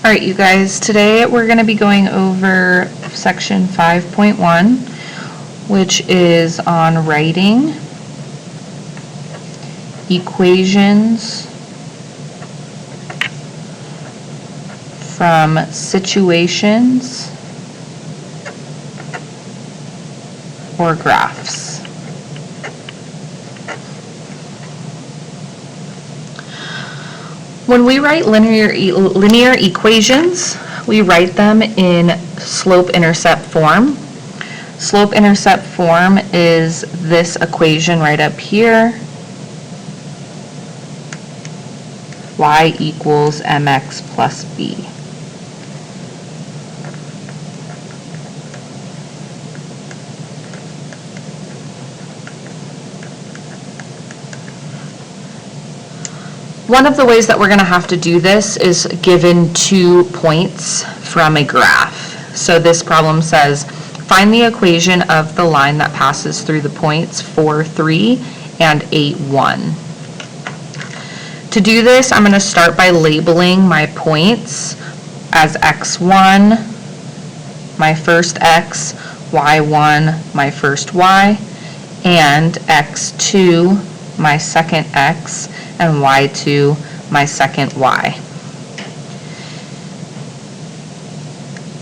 All right, you guys, today we're going to be going over section 5.1, which is on writing equations from situations or graphs. When we write linear equations, we write them in slope-intercept form. Slope-intercept form is this equation right up here, y equals mx plus b. One of the ways that we're going to have to do this is given 2 points from a graph. So this problem says, find the equation of the line that passes through the points 4, 3, and 8, 1. To do this, I'm going to start by labeling my points as x1, my first x, y1, my first y, and x2, my second x, and y2, my second y.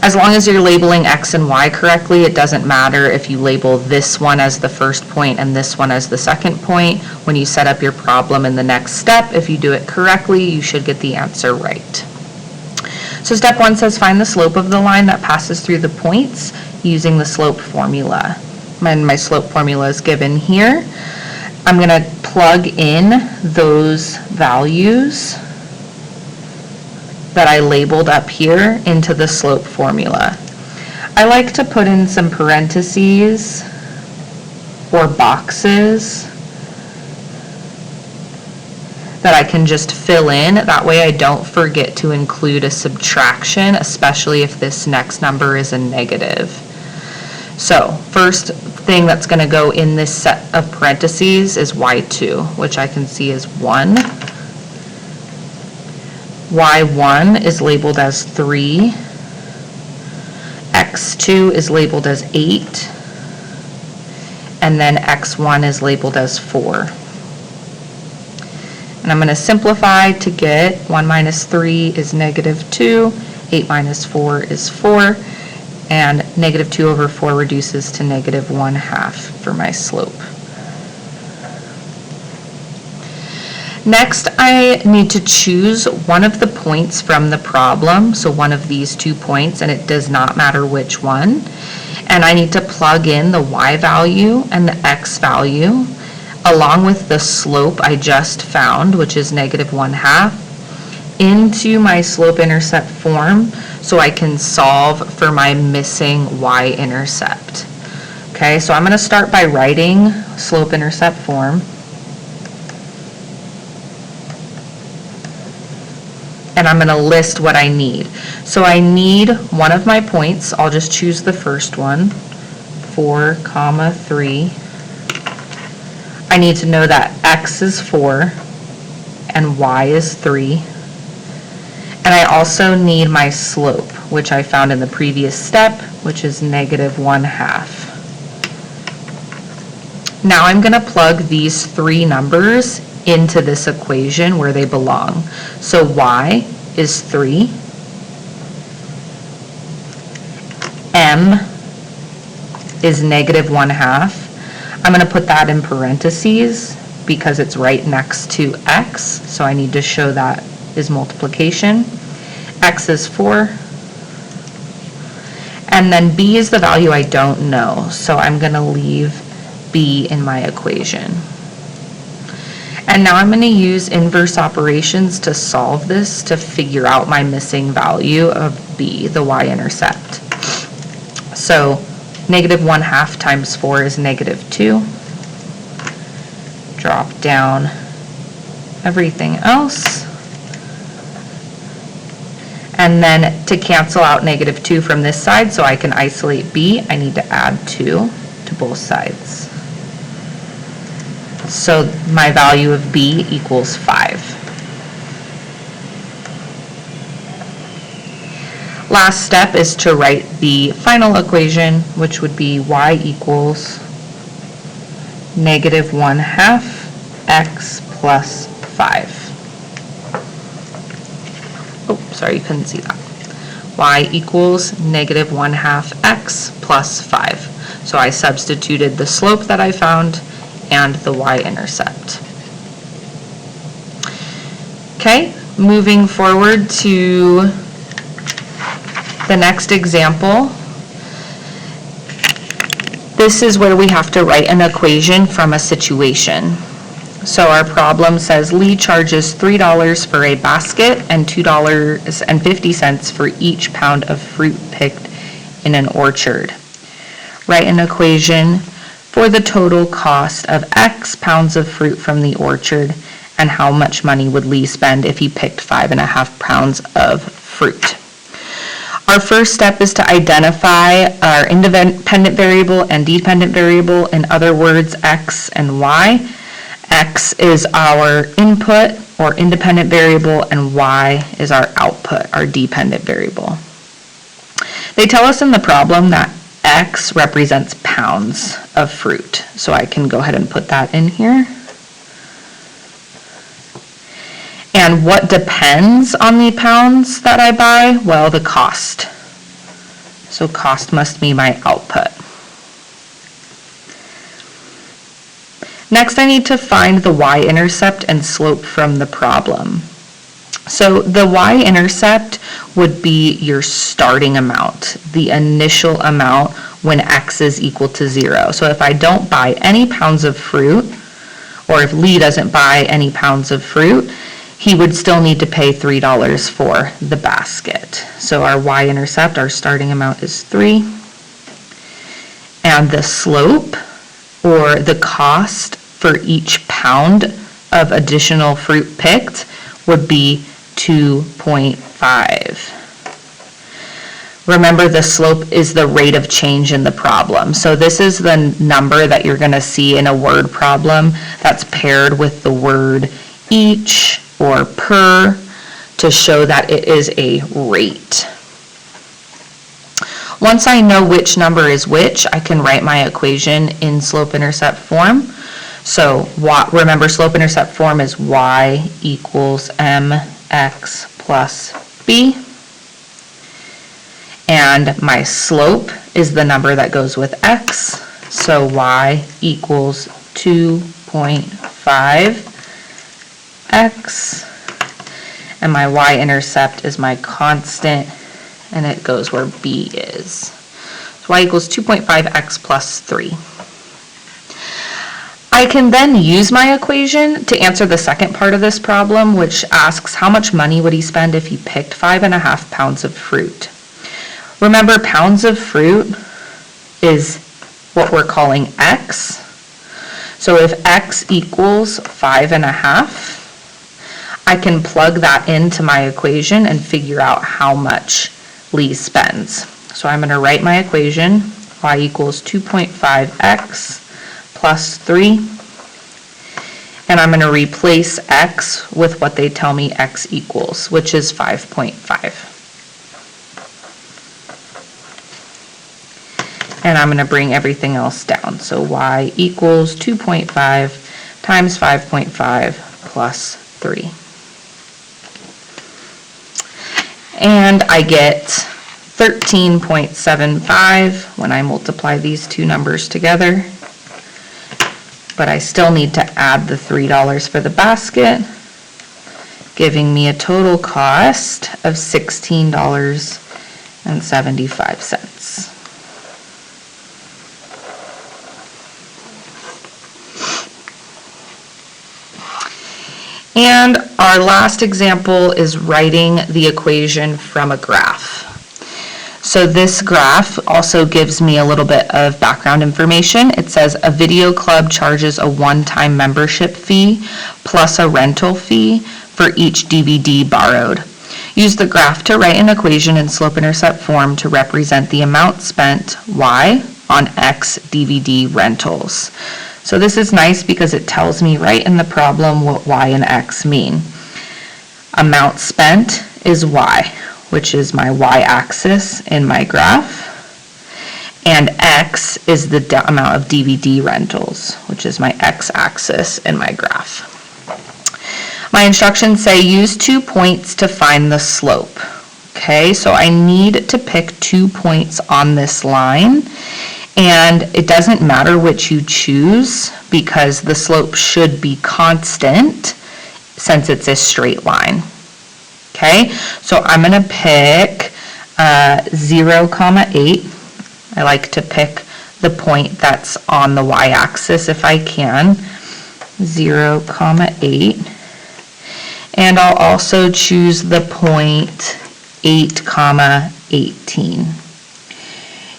As long as you're labeling x and y correctly, it doesn't matter if you label this one as the first point and this one as the second point. When you set up your problem in the next step, if you do it correctly, you should get the answer right. So step 1 says find the slope of the line that passes through the points using the slope formula. And my slope formula is given here. I'm going to plug in those values that I labeled up here into the slope formula. I like to put in some parentheses or boxes that I can just fill in. That way I don't forget to include a subtraction, especially if this next number is a negative. So first thing that's going to go in this set of parentheses is y2, which I can see is 1. y1 is labeled as 3. x2 is labeled as 8. And then x1 is labeled as 4. And I'm going to simplify to get 1 minus 3 is negative 2, 8 minus 4 is 4. And negative 2 over 4 reduces to negative 1/2 for my slope. Next, I need to choose one of the points from the problem, so one of these 2 points, and it does not matter which one. And I need to plug in the y value and the x value, along with the slope I just found, which is negative 1/2, into my slope-intercept form so I can solve for my missing y-intercept. Okay, so I'm going to start by writing slope-intercept form. And I'm going to list what I need. So I need one of my points. I'll just choose the first one, 4, 3. I need to know that x is 4 and y is 3. And I also need my slope, which I found in the previous step, which is negative 1/2. Now I'm going to plug these 3 numbers into this equation where they belong. So y is 3, m is negative 1/2. I'm going to put that in parentheses because it's right next to x, so I need to show that is multiplication. X is 4. And then b is the value I don't know, so I'm going to leave b in my equation. And now I'm going to use inverse operations to solve this to figure out my missing value of b, the y-intercept. So negative 1/2 times 4 is negative 2. Drop down everything else. And then to cancel out negative 2 from this side so I can isolate b, I need to add 2 to both sides. So my value of b equals 5. Last step is to write the final equation, which would be y equals -1/2 x plus 5. Oh, sorry, you couldn't see that. Y equals -1/2 x plus 5. So I substituted the slope that I found and the y-intercept. Okay, moving forward to the next example. This is where we have to write an equation from a situation. So our problem says Lee charges $3 for a basket and $2.50 for each pound of fruit picked in an orchard. Write an equation for the total cost of X pounds of fruit from the orchard and how much money would Lee spend if he picked 5.5 pounds of fruit. Our first step is to identify our independent variable and dependent variable, in other words, X and Y. X is our input or independent variable and Y is our output, our dependent variable. They tell us in the problem that X represents pounds of fruit, so I can go ahead and put that in here. And what depends on the pounds that I buy? Well, the cost. So cost must be my output. Next, I need to find the y-intercept and slope from the problem. So the y-intercept would be your starting amount, the initial amount when x is equal to 0. So if I don't buy any pounds of fruit, or if Lee doesn't buy any pounds of fruit, he would still need to pay $3 for the basket. So our y-intercept, our starting amount is 3. And the slope, or the cost for each pound of additional fruit picked, would be 2.5. Remember, the slope is the rate of change in the problem. So this is the number that you're going to see in a word problem that's paired with the word each or per to show that it is a rate. Once I know which number is which, I can write my equation in slope-intercept form. So remember, slope-intercept form is y equals mx plus b. And my slope is the number that goes with x. So y equals 2.5 x, and my y-intercept is my constant, and it goes where b is. So y equals 2.5x plus 3. I can then use my equation to answer the second part of this problem, which asks how much money would he spend if he picked 5.5 pounds of fruit. Remember, pounds of fruit is what we're calling x. So if x equals 5.5, I can plug that into my equation and figure out how much Lee spends. So I'm going to write my equation, y equals 2.5x plus 3, and I'm going to replace x with what they tell me x equals, which is 5.5. And I'm going to bring everything else down. So y equals 2.5 times 5.5 plus 3. And I get 13.75 when I multiply these two numbers together. But I still need to add the $3 for the basket, giving me a total cost of $16.75. And our last example is writing the equation from a graph. So this graph also gives me a little bit of background information. It says a video club charges a one-time membership fee plus a rental fee for each DVD borrowed. Use the graph to write an equation in slope-intercept form to represent the amount spent, y, on X DVD rentals. So this is nice because it tells me right in the problem what y and x mean. Amount spent is y. which is my y-axis in my graph, and x is the amount of DVD rentals, which is my x-axis in my graph. My instructions say use 2 points to find the slope. Okay, so I need to pick 2 points on this line, and it doesn't matter which you choose because the slope should be constant since it's a straight line. Okay, so I'm going to pick 0, 8. I like to pick the point that's on the y-axis if I can, 0, 8. And I'll also choose the point 8, 18.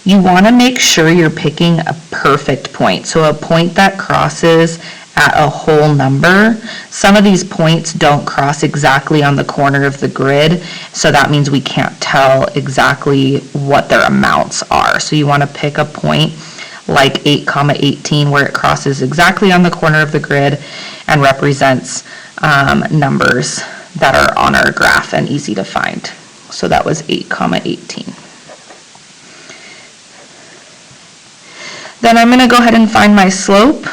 You want to make sure you're picking a perfect point, so a point that crosses at a whole number. Some of these points don't cross exactly on the corner of the grid, so that means we can't tell exactly what their amounts are. So you want to pick a point like 8, 18 where it crosses exactly on the corner of the grid and represents numbers that are on our graph and easy to find. So that was 8, 18. Then I'm going to go ahead and find my slope.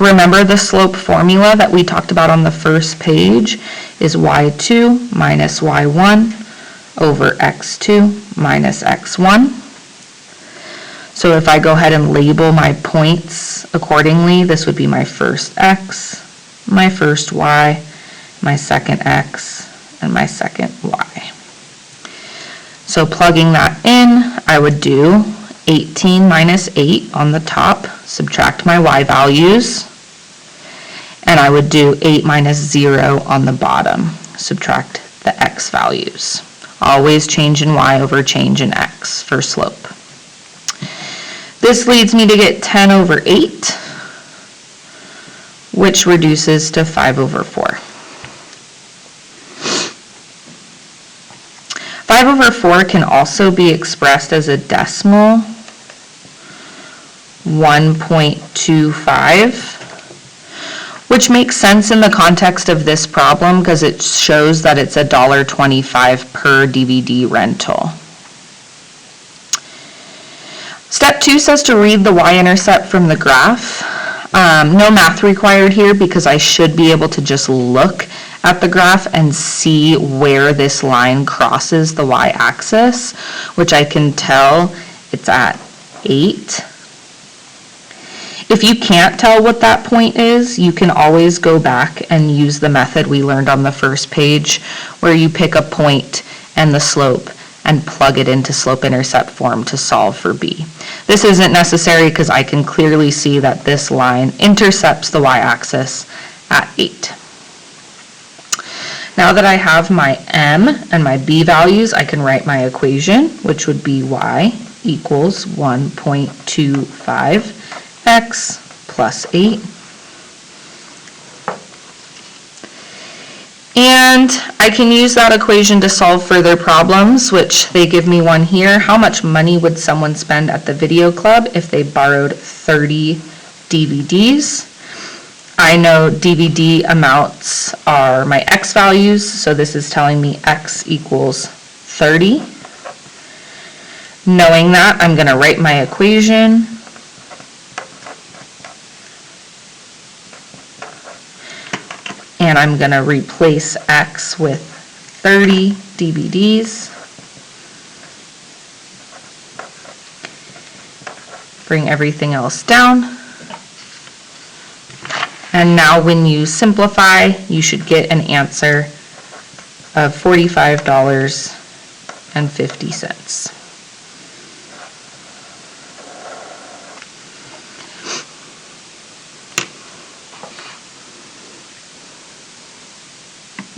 Remember the slope formula that we talked about on the first page is y2 minus y1 over x2 minus x1. So if I go ahead and label my points accordingly, this would be my first x, my first y, my second x, and my second y. So plugging that in, I would do 18 minus 8 on the top, subtract my y values, and I would do 8 minus 0 on the bottom, subtract the x values. Always change in y over change in x for slope. This leads me to get 10 over 8, which reduces to 5 over 4. 5 over 4 can also be expressed as a decimal, 1.25, which makes sense in the context of this problem because it shows that it's $1.25 per DVD rental. Step 2 says to read the y-intercept from the graph. No math required here because I should be able to just look at the graph and see where this line crosses the y-axis, which I can tell it's at 8. If you can't tell what that point is, you can always go back and use the method we learned on the first page where you pick a point and the slope and plug it into slope-intercept form to solve for b. This isn't necessary because I can clearly see that this line intercepts the y-axis at 8. Now that I have my m and my b values, I can write my equation, which would be y equals 1.25 x plus 8. And I can use that equation to solve further problems, which they give me one here. How much money would someone spend at the video club if they borrowed 30 DVDs? I know DVD amounts are my x values, so this is telling me x equals 30. Knowing that, I'm going to write my equation. And I'm going to replace x with 30 DVDs. Bring everything else down. And now when you simplify, you should get an answer of $45.50.